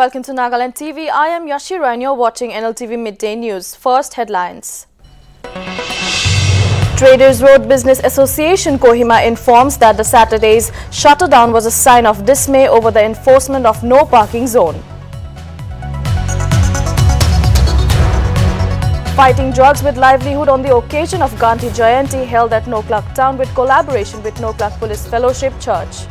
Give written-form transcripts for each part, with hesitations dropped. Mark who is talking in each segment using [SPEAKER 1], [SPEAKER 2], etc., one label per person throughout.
[SPEAKER 1] Welcome to Nagaland TV. I am Yashira and you're watching NLTV Midday News. First headlines. Traders Road Business Association Kohima informs that the Saturday's shutterdown was a sign of dismay over the enforcement of no parking zone. Fighting drugs with livelihood on the occasion of Gandhi Jayanti held at Noklak Town with collaboration with Noklak Police Fellowship Church.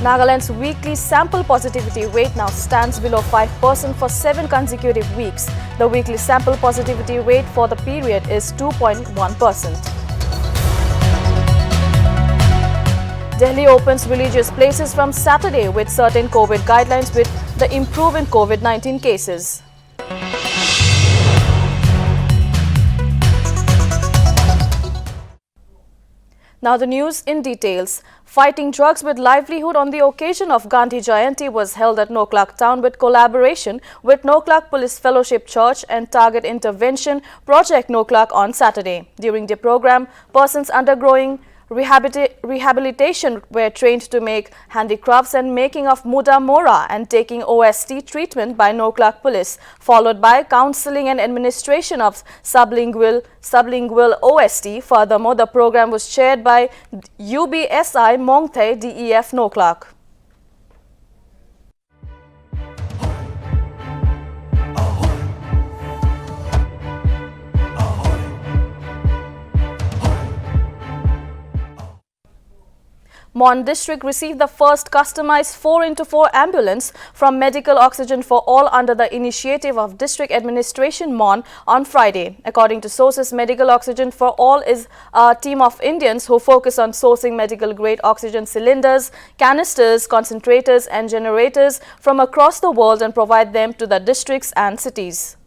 [SPEAKER 1] Nagaland's weekly sample positivity rate now stands below 5% for 7 consecutive weeks. The weekly sample positivity rate for the period is 2.1%. Delhi opens religious places from Saturday with certain COVID guidelines with the improvement in COVID-19 cases. Now the news in details. Fighting drugs with livelihood on the occasion of Gandhi Jayanti was held at Noklak Town with collaboration with Noklak Police Fellowship Church and Target Intervention Project Noklak on Saturday. During the program, persons undergoing rehabilitation were trained to make handicrafts and making of muda mora and taking OST treatment by Noklak Police, followed by counseling and administration of sublingual OST. Furthermore, the program was chaired by UBSI Mongthe DEF Noklak. Mon district received the first customized 4x4 ambulance from Medical Oxygen for All under the initiative of District Administration Mon on Friday. According to sources, Medical Oxygen for All is a team of Indians who focus on sourcing medical-grade oxygen cylinders, canisters, concentrators and generators from across the world and provide them to the districts and cities.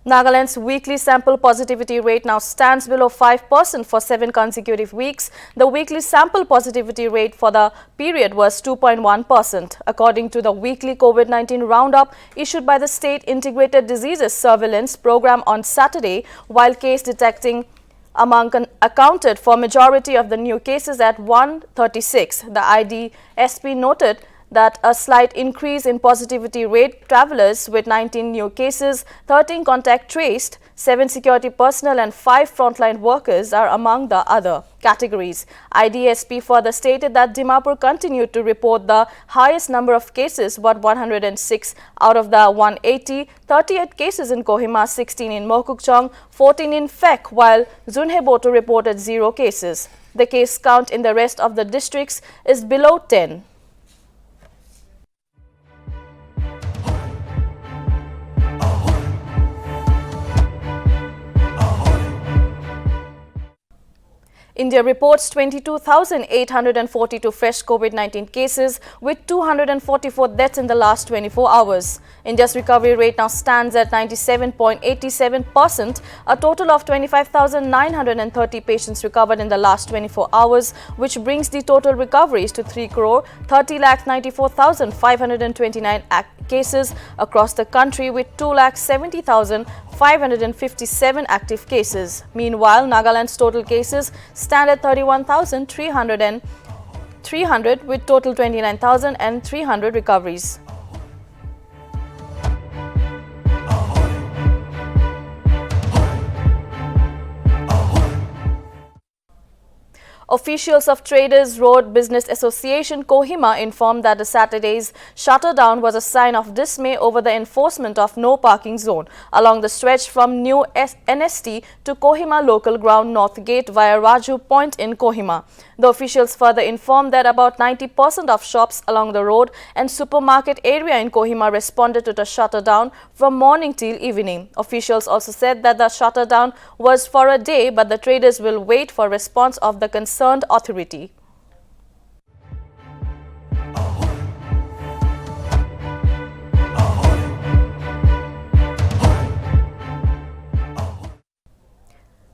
[SPEAKER 1] Nagaland's weekly sample positivity rate now stands below 5% for 7 consecutive weeks. The weekly sample positivity rate for the period was 2.1%. According to the weekly COVID-19 roundup issued by the State Integrated Diseases Surveillance Program on Saturday, while case detecting accounted for majority of the new cases at 136. The IDSP noted that a slight increase in positivity rate, travelers with 19 new cases, 13 contact traced, 7 security personnel and 5 frontline workers are among the other categories. IDSP further stated that Dimapur continued to report the highest number of cases, but 106 out of the 180, 38 cases in Kohima, 16 in Mokokchung, 14 in Phek, while Zunheboto reported 0 cases. The case count in the rest of the districts is below 10. India reports 22,842 fresh COVID-19 cases with 244 deaths in the last 24 hours. India's recovery rate now stands at 97.87%. A total of 25,930 patients recovered in the last 24 hours, which brings the total recoveries to 3,30,94,529 cases across the country with 2,70,557 active cases. Meanwhile, Nagaland's total cases stand at 31,300 with total 29,300 recoveries. Officials of Traders Road Business Association Kohima informed that the Saturday's shutterdown was a sign of dismay over the enforcement of no parking zone along the stretch from New NST to Kohima Local Ground North Gate via Raju Point in Kohima. The officials further informed that about 90% of shops along the road and supermarket area in Kohima responded to the shutterdown from morning till evening. Officials also said that the shutterdown was for a day, but the traders will wait for response of the concerned authority.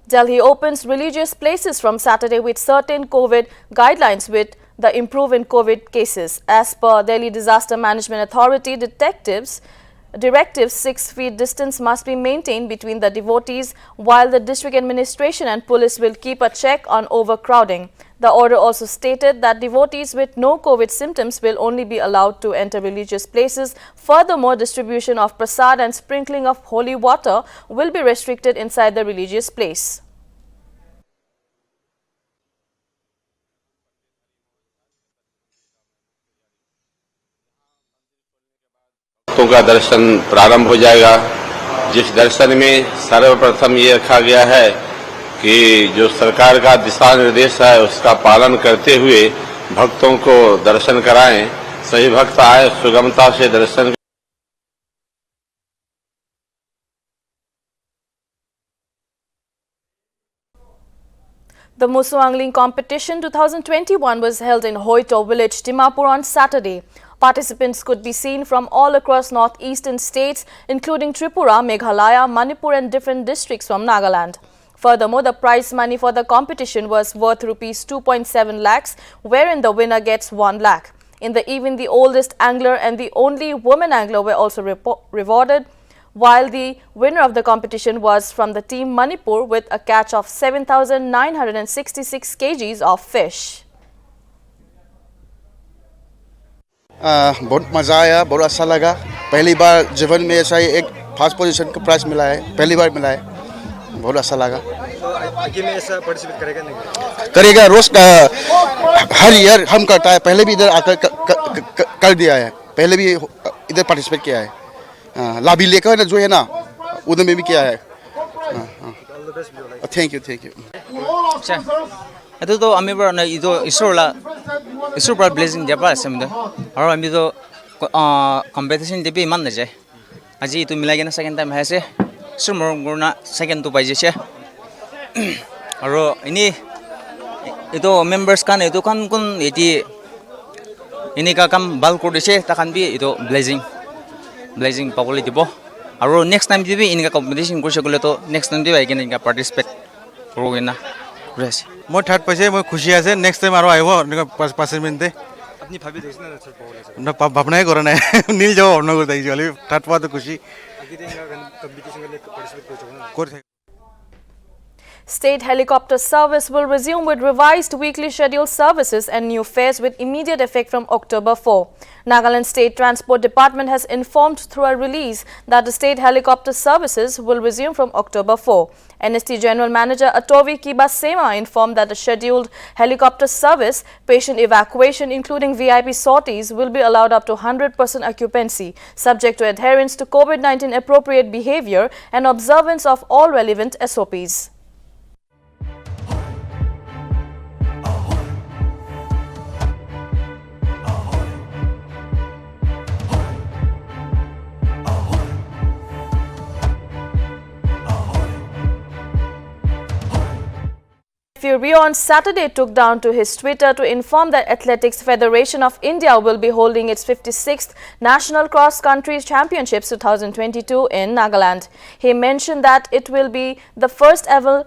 [SPEAKER 1] Delhi opens religious places from Saturday with certain COVID guidelines with the improvement in COVID cases. As per Delhi Disaster Management Authority, detectives directive 6 feet distance must be maintained between the devotees, while the district administration and police will keep a check on overcrowding. The order also stated that devotees with no COVID symptoms will only be allowed to enter religious places. Furthermore, distribution of prasad and sprinkling of holy water will be restricted inside the religious place.
[SPEAKER 2] भक्तों का दर्शन प्रारंभ हो जाएगा, जिस दर्शन में सर्वप्रथम ये रखा गया है कि जो सरकार का दिशा निर्देश है उसका पालन करते हुए भक्तों को दर्शन कराएं। सभी भक्त आए सुगमता से दर्शन।
[SPEAKER 1] The Musu Angling Competition 2021 was held in Hoito village, Dimapur on Saturday. Participants could be seen from all across northeastern states, including Tripura, Meghalaya, Manipur and different districts from Nagaland. Furthermore, the prize money for the competition was worth rupees 2.7 lakhs, wherein the winner gets 1 lakh. In the event, the oldest angler and the only woman angler were also rewarded, while the winner of the competition was from the team Manipur with a catch of 7,966 kgs of fish.
[SPEAKER 3] बहुत मज़ा आया, बहुत अच्छा लगा। पहली बार जीवन में ऐसा एक फर्स्ट पोजीशन का प्राइज मिला है, पहली बार मिला है, बहुत अच्छा लगा।
[SPEAKER 4] तो आगे में ऐसा पार्टिसिपेट करेगा नहीं?
[SPEAKER 3] करेगा, रोज हर ईयर हम करता है। पहले भी इधर आकर कर दिया है, पहले भी इधर पार्टिसिपेट किया है। लाभी लेकर जो है ना, उधर में भी किया है। Thank you, thank you.
[SPEAKER 5] तो आमी पर ना इधो ईश्वर पर ब्लेसिंग दिया पास है मुझे। और आमी तो कंपटीशन दिपी मान नहीं जाए। आज ये तो मिला गया ना सेकंड टाइम है से ईश्वर मोर ना सेकंड तो पाइजे छे। और इन्हीं इतो मेंबर्स का ने तो कौन इती इन्हीं का काम बाल कोड छे ताकन भी इतो ब्लेसिंग पागल दिबो। और नेक्स्ट टाइम भी इनका कंपटीशन कर सकले तो नेक्स्ट टाइम भी आएगा इनका पार्टिसिपेट करोगे ना।
[SPEAKER 4] मैं थर्ड पैसे मैं खुशी है से नेक्स्ट टाइम आरो आइबो इनका पार्टिसिपेंट दे अपनी भाभी देखना सर पागल ना भावना ही करना है नील जाओ अपना को ताई चले थर्ड पार तो खुशी आगे कंपटीशन के लिए पार्टिसिपेट कर।
[SPEAKER 1] State helicopter service will resume with revised weekly scheduled services and new fares with immediate effect from October 4. Nagaland State Transport Department has informed through a release that the state helicopter services will resume from October 4. NST General Manager Atovi Kibasema informed that the scheduled helicopter service, patient evacuation including VIP sorties will be allowed up to 100% occupancy, subject to adherence to COVID-19 appropriate behavior and observance of all relevant SOPs. Furio on Saturday took down to his Twitter to inform that Athletics Federation of India will be holding its 56th National Cross Country Championships 2022 in Nagaland. He mentioned that it will be the first ever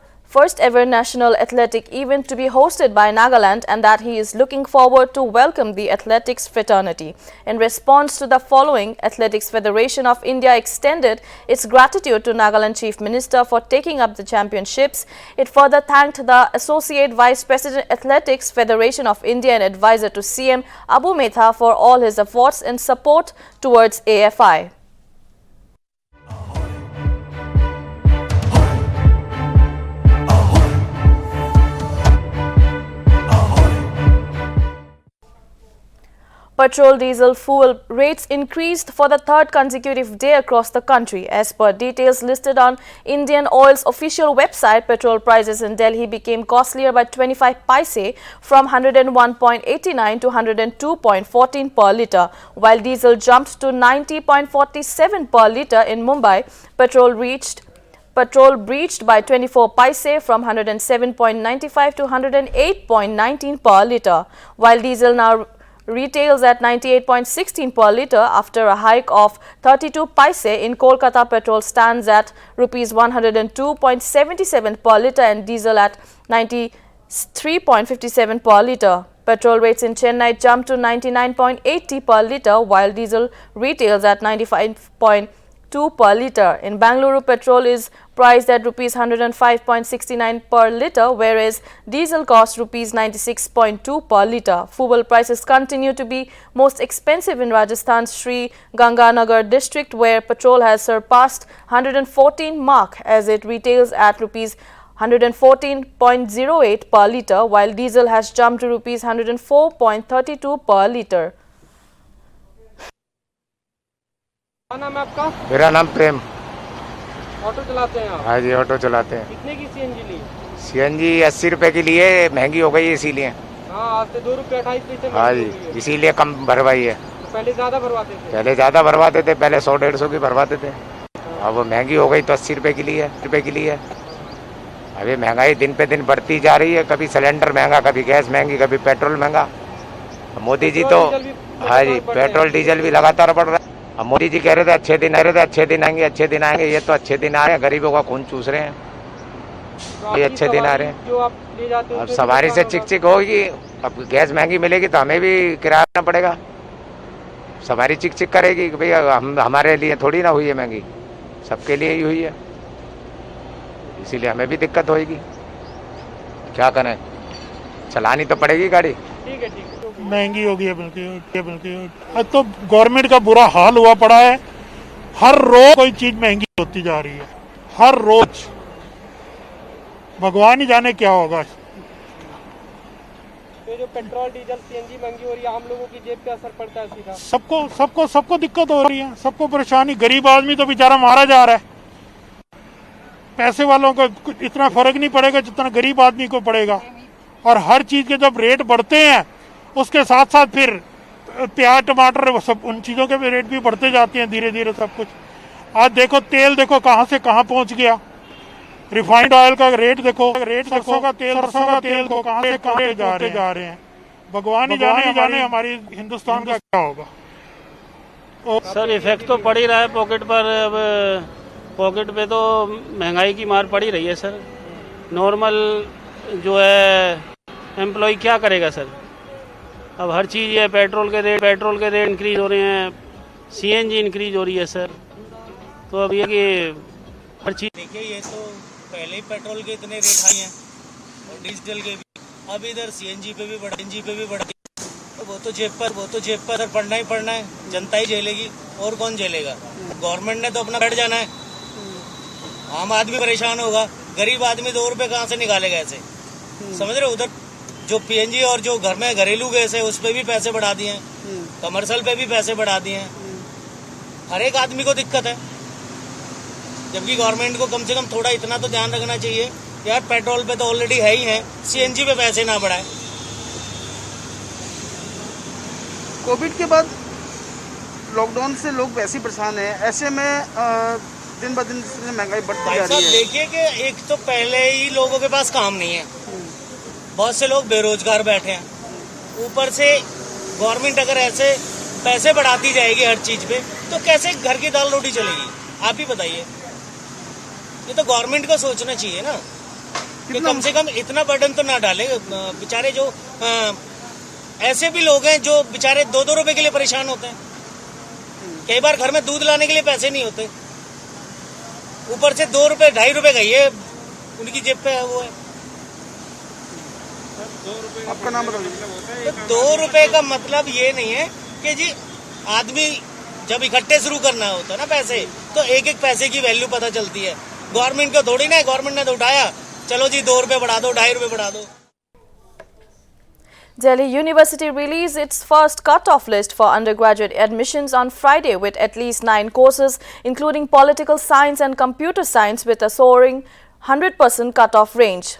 [SPEAKER 1] national athletic event to be hosted by Nagaland and that he is looking forward to welcome the athletics fraternity. In response to the following, Athletics Federation of India extended its gratitude to Nagaland Chief Minister for taking up the championships. It further thanked the Associate Vice President Athletics Federation of India and advisor to CM Abu Metha for all his efforts and support towards AFI. Petrol diesel fuel rates increased for the third consecutive day across the country. As per details listed on Indian Oil's official website, petrol prices in Delhi became costlier by 25 paise from 101.89 to 102.14 per litre, while diesel jumped to 90.47 per litre in Mumbai. Petrol breached by 24 paise from 107.95 to 108.19 per litre, while diesel now retails at 98.16 per litre after a hike of 32 paise. In Kolkata, petrol stands at rupees 102.77 per litre and diesel at 93.57 per litre. Petrol rates in Chennai jumped to 99.80 per litre, while diesel retails at 95.2 per litre. In Bangalore, petrol is priced at rupees 105.69 per litre, whereas diesel costs rupees 96.2 per litre. Fuel prices continue to be most expensive in Rajasthan's Sri Ganganagar district, where petrol has surpassed 114 mark as it retails at rupees 114.08 per litre, while diesel has jumped to rupees 104.32 per litre.
[SPEAKER 6] क्या नाम है आपका?
[SPEAKER 7] मेरा नाम प्रेम।
[SPEAKER 6] Auto चलाते हैं आप?
[SPEAKER 7] हाँ जी, ऑटो चलाते हैं।
[SPEAKER 6] कितने की सीएनजी ली?
[SPEAKER 7] सीएनजी 80 रुपए की लिए, महंगी हो गई इसीलिए।
[SPEAKER 6] हाँ, आज से 2 रुपये 28 पैसे
[SPEAKER 7] हाँ जी,
[SPEAKER 6] महंगी हुई है।
[SPEAKER 7] इसीलिए कम भरवाई है।
[SPEAKER 6] तो पहले ज्यादा भरवाते थे?
[SPEAKER 7] पहले ज़्यादा भरवाते थे, पहले 100-150 की भरवाते थे। अब वो महंगी हो गई तो 80 रुपए की लिए। अभी महंगाई दिन पे दिन बढ़ती जा रही है। कभी सिलेंडर महंगा, कभी गैस महंगी, कभी पेट्रोल महंगा। मोदी जी तो हाँ जी, पेट्रोल डीजल भी लगातार बढ़ रहा है। अब मोदी जी कह रहे थे अच्छे दिन आएंगे। ये तो अच्छे दिन आ रहे हैं, गरीबों का खून चूस रहे हैं।
[SPEAKER 6] तो
[SPEAKER 7] ये
[SPEAKER 6] आपकी
[SPEAKER 7] अच्छे दिन आ रहे हैं।
[SPEAKER 6] जो आप ले जाते हो
[SPEAKER 7] अब
[SPEAKER 6] उसमें
[SPEAKER 7] सवारी से
[SPEAKER 6] नुकसान
[SPEAKER 7] चिक होगी। अब गैस महंगी मिलेगी तो हमें भी किराया देना पड़ेगा। सवारी चिक करेगी कि भैया हमारे लिए थोड़ी ना हुई है महंगी, सबके लिए ही हुई है, इसीलिए हमें भी दिक्कत होगी। क्या करें, चलानी तो पड़ेगी गाड़ी।
[SPEAKER 6] ठीक है।
[SPEAKER 8] महंगी हो गई है बिल्कुल। अब तो गवर्नमेंट का बुरा हाल हुआ पड़ा है। हर रोज कोई चीज महंगी होती जा रही है, हर रोज। भगवान ही जाने क्या होगा।
[SPEAKER 6] तो जो पेट्रोल डीजल सीएनजी महंगी हो रही है, आम लोगों की जेब पे असर पड़ता है सीधा?
[SPEAKER 8] सबको दिक्कत हो रही है, सबको परेशानी। गरीब आदमी तो बेचारा मारा जा रहा है। पैसे वालों को इतना फर्क नहीं पड़ेगा जितना गरीब आदमी को पड़ेगा। और हर चीज के जब रेट बढ़ते हैं, उसके साथ साथ फिर प्याज टमाटर सब उन चीज़ों के रेट भी बढ़ते जाते हैं धीरे धीरे सब कुछ। आज देखो तेल देखो कहाँ से कहाँ पहुँच गया। रिफाइंड ऑयल का रेट देखो, सरसों का तेल को कहाँ से कहाँ जा रहे हैं। भगवान ही जाने हमारी हिंदुस्तान का क्या होगा।
[SPEAKER 9] सर इफेक्ट तो पड़ ही रहा है पॉकेट पर। अब पॉकेट पे तो महंगाई की मार पड़ ही रही है सर। नॉर्मल जो है एम्प्लॉय क्या करेगा सर। अब हर चीज़ है, पेट्रोल के रेट इंक्रीज हो रहे हैं, सीएनजी इंक्रीज हो रही है सर। तो अब ये कि हर चीज़
[SPEAKER 10] देखिए, ये तो पहले ही पेट्रोल के इतने रेट हाई हैं और डीजल के भी। अब इधर सीएनजी पे भी बढ़ा तो वो तो जेब पर सर पड़ना है। जनता ही झेलेगी, और कौन झेलेगा। गवर्नमेंट ने तो अपना बैठ जाना है, आम आदमी परेशान होगा। गरीब आदमी 2 रुपये कहाँ से निकालेगा ऐसे, समझ रहे हो। उधर जो पीएनजी और जो घर में घरेलू गैस है उस पर भी पैसे बढ़ा दिए हैं, कमर्शियल पे भी पैसे बढ़ा दिए हैं। हर एक आदमी को दिक्कत है, जबकि गवर्नमेंट को कम से कम थोड़ा इतना तो ध्यान रखना चाहिए यार, पेट्रोल पे तो ऑलरेडी है ही है, सीएनजी पे पैसे ना बढ़ाए।
[SPEAKER 11] कोविड के बाद लॉकडाउन से लोग वैसे ही परेशान हैं, ऐसे में दिन ब दिन महंगाई बढ़ती जा रही है।
[SPEAKER 10] देखिए कि एक तो पहले ही लोगों के पास काम नहीं है, बहुत से लोग बेरोजगार बैठे हैं। ऊपर से गवर्नमेंट अगर ऐसे पैसे बढ़ाती जाएगी हर चीज पे तो कैसे घर की दाल रोटी चलेगी, आप ही बताइए। ये तो गवर्नमेंट को सोचना चाहिए ना कि कम से कम इतना बर्डन तो ना डाले। बेचारे जो ऐसे भी लोग हैं जो बेचारे 2-2 रुपए के लिए परेशान होते हैं। कई बार घर में दूध लाने के लिए पैसे नहीं होते, ऊपर से 2 रुपए 2.5 रुपए का ये उनकी जेब पे है, वो है।
[SPEAKER 11] आपका नाम बताइए।
[SPEAKER 10] तो 2 रुपए का मतलब ये नहीं है कि जी आदमी जब इकट्ठे शुरू करना होता है ना पैसे, तो एक एक पैसे की वैल्यू पता चलती है। गवर्नमेंट को थोड़ी ना है, गवर्नमेंट ने तो उठाया, चलो जी 2 रुपए बढ़ा दो, 2.5 रुपए बढ़ा दो।
[SPEAKER 1] Delhi University released its first cut-off list for undergraduate admissions on Friday with at least 9 courses, including political science and computer science, with a soaring 100% cut-off range.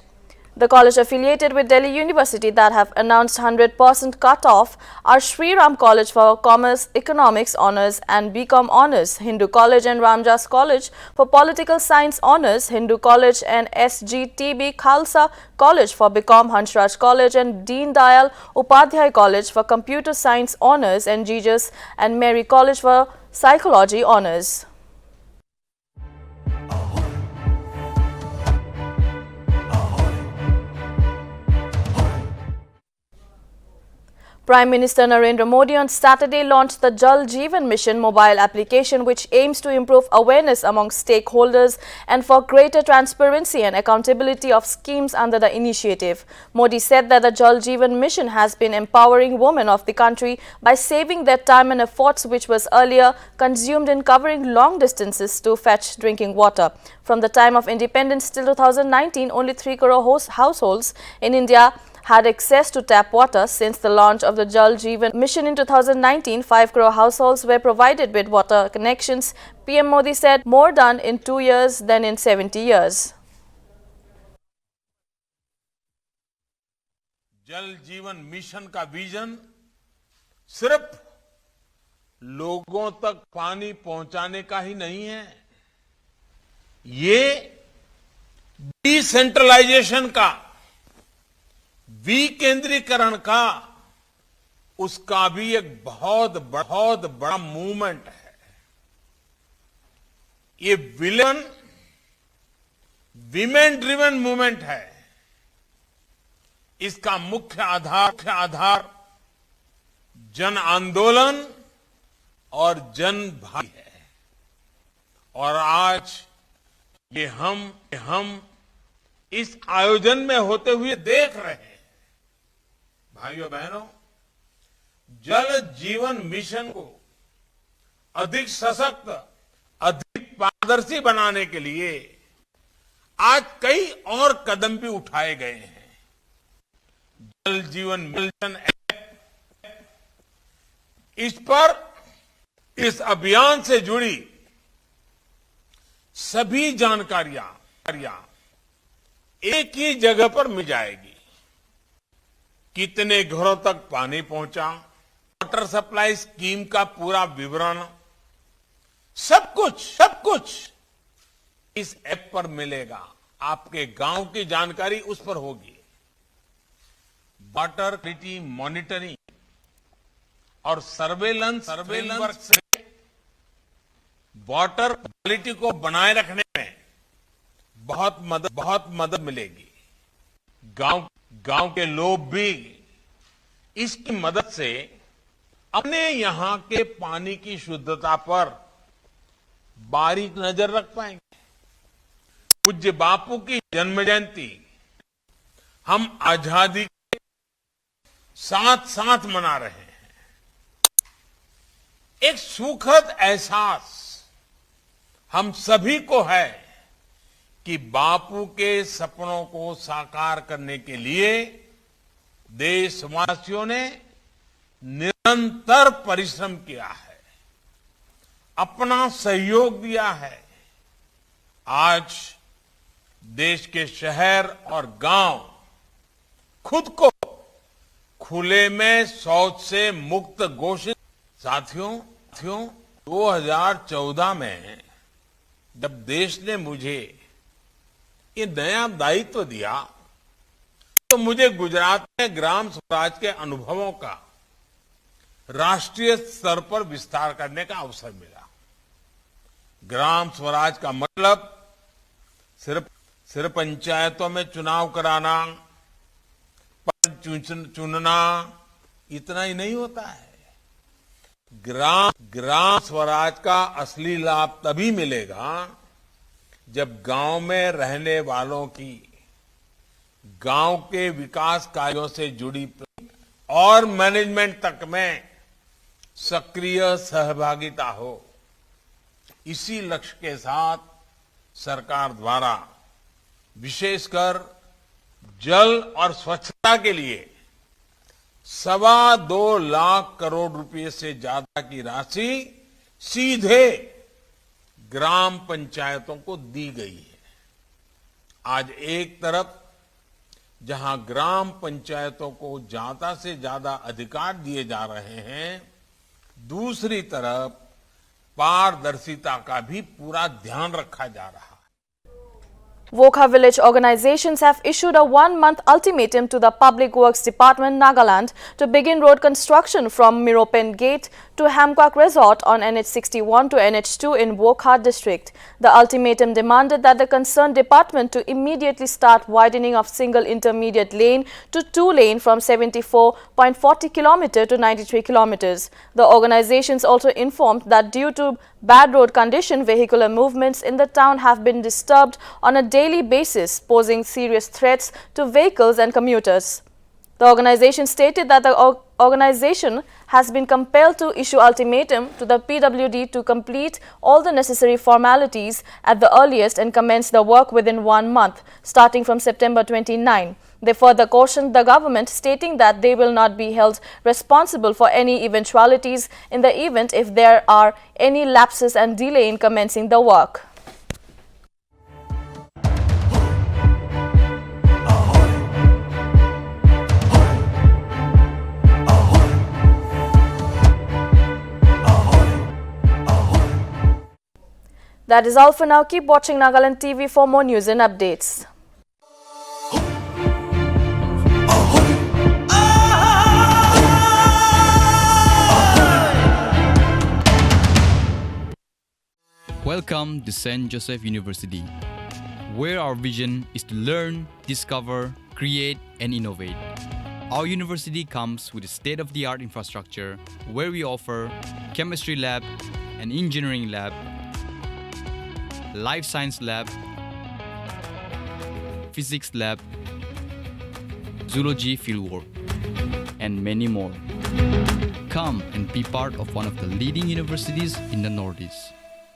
[SPEAKER 1] The college affiliated with Delhi University that have announced 100% cut-off are Sri Ram College for Commerce, Economics Honours and BCom Honours, Hindu College and Ramjas College for Political Science Honours, Hindu College and SGTB Khalsa College for BCom, Hansraj College and Deen Dayal Upadhyay College for Computer Science Honours, and Jesus and Mary College for Psychology Honours. Prime Minister Narendra Modi on Saturday launched the Jal Jeevan Mission mobile application, which aims to improve awareness among stakeholders and for greater transparency and accountability of schemes under the initiative. Modi said that the Jal Jeevan Mission has been empowering women of the country by saving their time and efforts, which was earlier consumed in covering long distances to fetch drinking water. From the time of independence till 2019, only 3 crore households in India had access to tap water. Since the launch of the Jal Jeevan Mission in 2019, 5 crore households were provided with water connections. PM Modi said more done in 2 years than in 70 years.
[SPEAKER 12] जल जीवन mission का vision सिर्फ लोगों तक पानी पहुंचाने का ही नहीं है, ये डिसेंट्रलाइजेशन का, विकेंद्रीकरण का, उसका भी एक बहुत बड़ा मूवमेंट है। ये विमेन ड्रिवन मूवमेंट है। इसका मुख्य आधार जन आंदोलन और जन भाई है। और आज ये हम इस आयोजन में होते हुए देख रहे हैं। भाइयों बहनों, जल जीवन मिशन को अधिक सशक्त, अधिक पारदर्शी बनाने के लिए आज कई और कदम भी उठाए गए हैं। जल जीवन मिशन ऐप, इस अभियान से जुड़ी सभी जानकारियां एक ही जगह पर मिल जाएगी। कितने घरों तक पानी पहुंचा, वाटर सप्लाई स्कीम का पूरा विवरण, सब कुछ इस ऐप पर मिलेगा। आपके गांव की जानकारी उस पर होगी। वाटर क्वालिटी मॉनिटरिंग और सर्वेलेंस वर्क से वाटर क्वालिटी को बनाए रखने में बहुत मदद मिलेगी। गांव के लोग भी इसकी मदद से अपने यहां के पानी की शुद्धता पर बारीक नजर रख पाएंगे। पूज्य बापू की जन्म जयंती हम आजादी के साथ मना रहे हैं। एक सुखद एहसास हम सभी को है कि बापू के सपनों को साकार करने के लिए देशवासियों ने निरंतर परिश्रम किया है, अपना सहयोग दिया है। आज देश के शहर और गांव खुद को खुले में शौच से मुक्त घोषित। साथियों 2014 में जब देश ने मुझे ये नया दायित्व दिया तो मुझे गुजरात में ग्राम स्वराज के अनुभवों का राष्ट्रीय स्तर पर विस्तार करने का अवसर मिला। ग्राम स्वराज का मतलब सिर्फ पंचायतों में चुनाव कराना, पद चुनना, इतना ही नहीं होता है। ग्राम स्वराज का असली लाभ तभी मिलेगा जब गांव में रहने वालों की गांव के विकास कार्यों से जुड़ी और मैनेजमेंट तक में सक्रिय सहभागिता हो। इसी लक्ष्य के साथ सरकार द्वारा विशेषकर जल और स्वच्छता के लिए 2.25 लाख करोड़ रुपए से ज्यादा की राशि सीधे ग्राम पंचायतों को दी गई है। आज एक तरफ जहां ग्राम पंचायतों को ज्यादा से ज्यादा अधिकार दिए जा रहे हैं, दूसरी तरफ पारदर्शिता का भी पूरा ध्यान रखा जा रहा है।
[SPEAKER 1] Wokha village organizations have issued a one-month ultimatum to the Public Works Department, Nagaland, to begin road construction from Miropen Gate to Hamkwak Resort on NH61 to NH2 in Wokha district. The ultimatum demanded that the concerned department to immediately start widening of single intermediate lane to 2-lane from 74.40 km to 93 km. The organizations also informed that due to bad road condition, vehicular movements in the town have been disturbed on a daily basis, posing serious threats to vehicles and commuters. The organization stated that the organization has been compelled to issue ultimatum to the PWD to complete all the necessary formalities at the earliest and commence the work within 1 month, starting from September 29. They further cautioned the government, stating that they will not be held responsible for any eventualities in the event if there are any lapses and delay in commencing the work. That is all for now. Keep watching Nagaland TV for more news and updates.
[SPEAKER 13] Welcome to St. Joseph University, where our vision is to learn, discover, create and innovate. Our university comes with a state-of-the-art infrastructure where we offer chemistry lab, an engineering lab, life science lab, physics lab, zoology fieldwork, and many more. Come and be part of one of the leading universities in the Northeast.